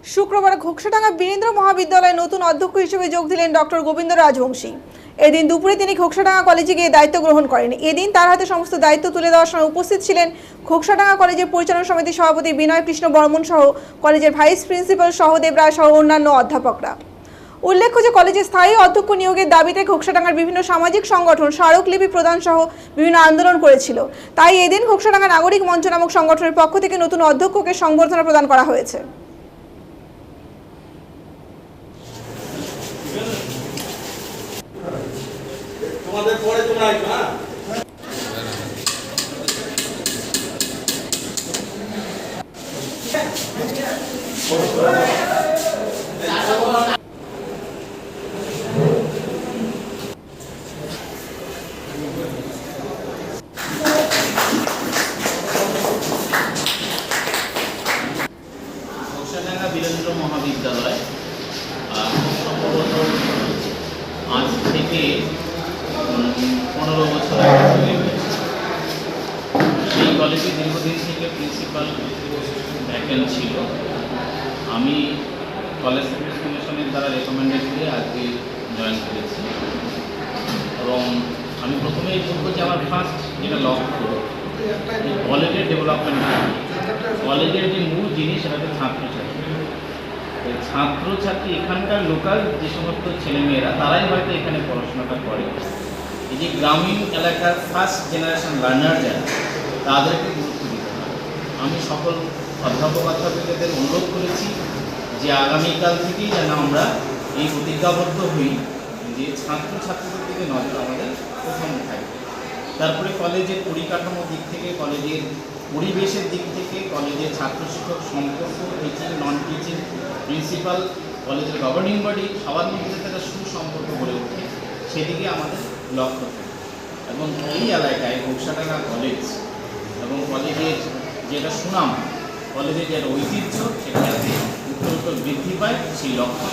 শুক্রবার ঘোকসাডাঙ্গা বীরেন্দ্র মহাবিদ্যালয়ে নতুন অধ্যক্ষ হিসেবে যোগ দিলেন ডক্টর গোবিন্দ রাজবংশী। এদিন দুপুরে তিনি ঘোকসাডাঙ্গা কলেজে গিয়ে দায়িত্ব গ্রহণ করেন। এদিন তার হাতে সমস্ত দায়িত্ব তুলে দেওয়ার সময় উপস্থিত ছিলেন ঘোকসাডাঙ্গা কলেজের পরিচালনা সমিতির সভাপতি বিনয় কৃষ্ণ বর্মন সহ কলেজের ভাইস প্রিন্সিপাল সহদেব রায় সহ অন্যান্য অধ্যাপকরা। উল্লেখ্য যে কলেজে স্থায়ী অধ্যক্ষ নিয়োগের দাবিতে ঘোকসাডাঙ্গার বিভিন্ন সামাজিক সংগঠন স্মারকলিপি প্রদান সহ বিভিন্ন আন্দোলন করেছিল। তাই এদিন ঘোকসাডাঙ্গা নাগরিক মঞ্চ নামক সংগঠনের পক্ষ থেকে নতুন অধ্যক্ষকে সংবর্ধনা প্রদান করা হয়েছে। তোমাদের পরে তোমরা আসবে না। ঘোকসাডাঙ্গা বীরেন্দ্র মহাবিদ্যালয় সম্ভবত আজ থেকে 15 বছর আগে তৈরি হয়েছে। এই কলেজে দীর্ঘদিন থেকে প্রিন্সিপাল ভ্যাকেন্ট ছিল। আমি কলেজ সার্ভিস কমিশনের দ্বারা রেকমেন্ডেড হয়ে আজকে জয়েন করেছি এবং আমি প্রথমেই বলবো যে আমার ফার্স্ট যেটা লক্ষ্য এই কলেজের ডেভেলপমেন্ট। কলেজের যে মূল জিনিস সেটা হচ্ছে ছাত্রছাত্রী। ছাত্রছাত্রী এখানকার লোকাল যে সমস্ত ছেলেমেয়েরা তারাই হয়তো এখানে পড়াশোনাটা করে। এই যে গ্রামীণ এলাকার ফার্স্ট জেনারেশন লার্নার যারা তাদেরকে গুরুত্ব দিতে হবে। আমি সকল অধ্যাপকদের অনুরোধ করেছি যে আগামীকাল থেকেই যেন আমরা এই প্রতিজ্ঞাবদ্ধ হই যে ছাত্রছাত্রীদের দিকে নজর আমাদের প্রথম থাকবে। তারপরে কলেজের পরিকাঠামোর দিক থেকে, কলেজের পরিবেশের দিক থেকে, কলেজের ছাত্র শিক্ষক সম্পর্ক, টিচিং নন টিচিং, প্রিন্সিপাল, কলেজের গভর্নিং বডি সবার মধ্যে একটা সুসম্পর্ক গড়ে ওঠে, সেদিকে আমাদের লক্ষ্য থাকে। এবং এই এলাকায় ঘোকসাডাঙ্গা কলেজ এবং কলেজের যেটা সুনাম, কলেজের যে ঐতিহ্য সেটা যাতে উত্তরোত্তর বৃদ্ধি পায় সেই লক্ষ্য।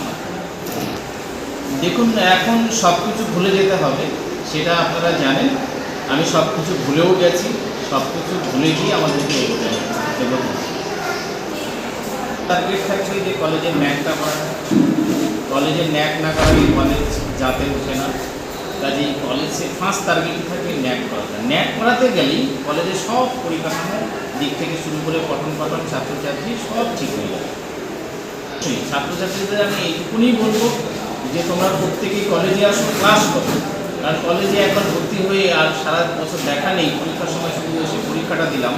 দেখুন, এখন সব কিছু ভুলে যেতে হবে সেটা আপনারা জানেন। আমি সব কিছু ভুলেও গেছি, সব কিছু ভুলে গিয়ে আমাদেরকে এগোতে হবে। টার্গেট থাকছে যে কলেজের ন্যাকটা করা। কলেজের ন্যাক না করালে কলেজ যাতে ওঠে না। কাজেই কলেজের ফার্স্ট টার্গেট থাকে ন্যাক করাটা। ন্যাক করাতে গেলেই কলেজের সব পরিকাঠামো দিক থেকে শুরু করে পঠন পাঠন, ছাত্রছাত্রী সব ঠিক হয়ে যাবে। ছাত্রছাত্রীদের আমি এইটুকুনি বলবো যে তোমরা প্রত্যেকেই কলেজে আসো, ক্লাস করো। কারণ কলেজে এখন ভর্তি হয়ে আর সারা বছর দেখা নেই, পরীক্ষার সময় শুধু এসে পরীক্ষাটা দিলাম,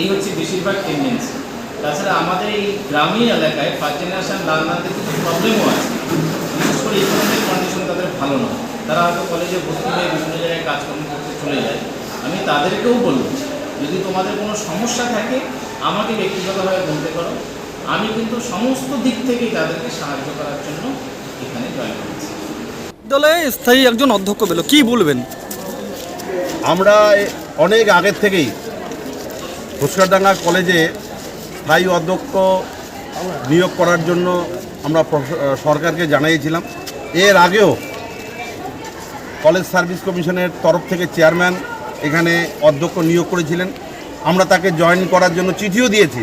এই হচ্ছে বেশিরভাগ টেন্ডেন্সি। তাছাড়া আমাদের এই গ্রামীণ এলাকায় ফার্স্ট জেনারেশন লার্নারদের কিছু প্রবলেমও আছে। বিশেষ করে ইকোনমিক কন্ডিশন তাদের ভালো নয়, তারা হয়তো কলেজে ভর্তি হয়ে বিভিন্ন জায়গায় কাজকর্ম করতে চলে যায়। আমি তাদেরকেও বলব, যদি তোমাদের কোনো সমস্যা থাকে আমাকে ব্যক্তিগতভাবে বলতে পারো। আমি কিন্তু সমস্ত দিক থেকেই তাদেরকে সাহায্য করার জন্য এখানে জয়েন করেছি। বিদ্যালয়ে স্থায়ী একজন অধ্যক্ষ পেল, কি বলবেন? আমরা অনেক আগের থেকেই ঘোকসাডাঙ্গা কলেজে স্থায়ী অধ্যক্ষ নিয়োগ করার জন্য আমরা সরকারকে জানিয়েছিলাম। এর আগেও কলেজ সার্ভিস কমিশনের তরফ থেকে চেয়ারম্যান এখানে অধ্যক্ষ নিয়োগ করেছিলেন। আমরা তাকে জয়েন করার জন্য চিঠিও দিয়েছি।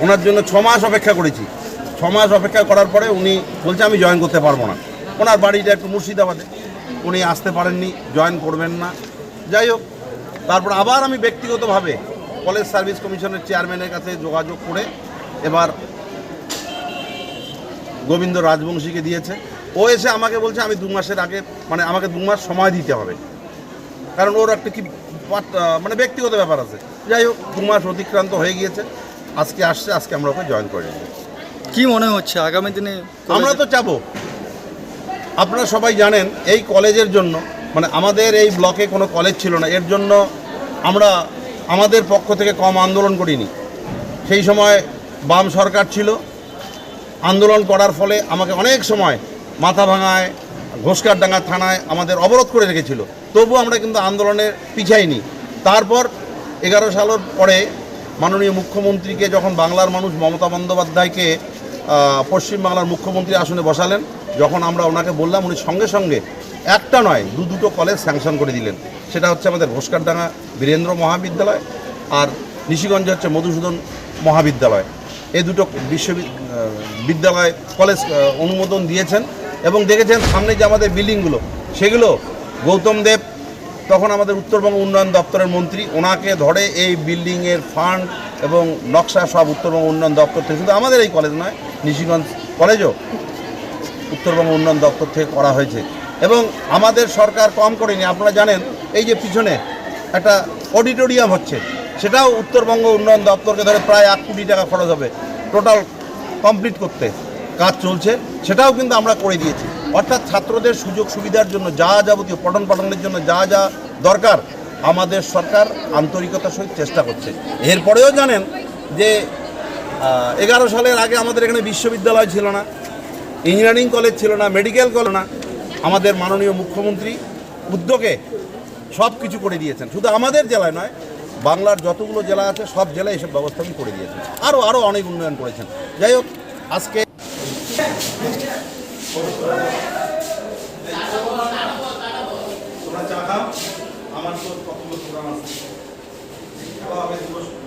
ওনার জন্য 6 মাস অপেক্ষা করেছি। 6 মাস অপেক্ষা করার পরে উনি বলছে আমি জয়েন করতে পারবো না। ওনার বাড়িটা একটু মুর্শিদাবাদে, উনি আসতে পারেননি, জয়েন করবেন না। যাই হোক, তারপর আবার আমি ব্যক্তিগতভাবে কলেজ সার্ভিস কমিশনের চেয়ারম্যানের কাছে যোগাযোগ করে এবার গোবিন্দ রাজবংশীকে দিয়েছে। ও এসে আমাকে বলছে আমি 2 মাসের আগে, মানে আমাকে 2 মাস সময় দিতে হবে, কারণ ওর একটা কি মানে ব্যক্তিগত ব্যাপার আছে। যাই হোক, 2 মাস অতিক্রান্ত হয়ে গিয়েছে, আজকে আসছে, আজকে আমরা ওকে জয়েন করে নিই। কি মনে হচ্ছে আগামী দিনে? আমরা তো চাবো, আপনারা সবাই জানেন এই কলেজের জন্য, মানে আমাদের এই ব্লকে কোনো কলেজ ছিল না, এর জন্য আমরা আমাদের পক্ষ থেকে কম আন্দোলন করিনি। সেই সময় বাম সরকার ছিল, আন্দোলন করার ফলে আমাকে অনেক সময় মাথাভাঙায়, ঘোসকারডাঙ্গা থানায় আমাদের অবরোধ করে রেখেছিল, তবুও আমরা কিন্তু আন্দোলনের পিছাইনি। তারপর 11 সালের পরে মাননীয় মুখ্যমন্ত্রীকে যখন বাংলার মানুষ মমতা বন্দ্যোপাধ্যায়কে পশ্চিমবাংলার মুখ্যমন্ত্রী আসনে বসালেন, যখন আমরা ওনাকে বললাম, উনি সঙ্গে সঙ্গে একটা নয় দুটো কলেজ স্যাংশন করে দিলেন। সেটা হচ্ছে আমাদের ঘোসকারডাঙ্গা বীরেন্দ্র মহাবিদ্যালয় আর নিশিগঞ্জে হচ্ছে মধুসূদন মহাবিদ্যালয়। এই দুটো বিদ্যালয় কলেজ অনুমোদন দিয়েছেন এবং দেখেছেন সামনে যে আমাদের বিল্ডিংগুলো সেগুলো গৌতম দেব তখন আমাদের উত্তরবঙ্গ উন্নয়ন দপ্তরের মন্ত্রী, ওনাকে ধরে এই বিল্ডিংয়ের ফান্ড এবং নকশা সব উত্তরবঙ্গ উন্নয়ন দপ্তর থেকে, শুধু আমাদের এই কলেজ নয়, নিশিগঞ্জ কলেজও উত্তরবঙ্গ উন্নয়ন দপ্তর থেকে করা হয়েছে। এবং আমাদের সরকার কম করেনি, আপনারা জানেন এই যে পিছনে একটা অডিটোরিয়াম হচ্ছে, সেটাও উত্তরবঙ্গ উন্নয়ন দপ্তরকে ধরে প্রায় 1 কোটি টাকা খরচ হবে টোটাল কমপ্লিট করতে, কাজ চলছে, সেটাও কিন্তু আমরা করে দিয়েছি। অর্থাৎ ছাত্রদের সুযোগ সুবিধার জন্য যা যাবতীয় পঠন পাঠনের জন্য যা যা দরকার আমাদের সরকার আন্তরিকতার সহিত চেষ্টা করছে। এরপরেও জানেন যে 11 সালের আগে আমাদের এখানে বিশ্ববিদ্যালয় ছিল না, ইঞ্জিনিয়ারিং কলেজ ছিল না, মেডিকেল কলেজ না। আমাদের মাননীয় মুখ্যমন্ত্রী উদ্যোগে সব কিছু করে দিয়েছেন, শুধু আমাদের জেলায় নয়, বাংলার যতগুলো জেলা আছে সব জেলায় এসব ব্যবস্থা করে দিয়েছেন, আরও অনেক উন্নয়ন করেছেন। যাই হোক, আজকে আমার তো কতগুলো প্রোগ্রাম আছে।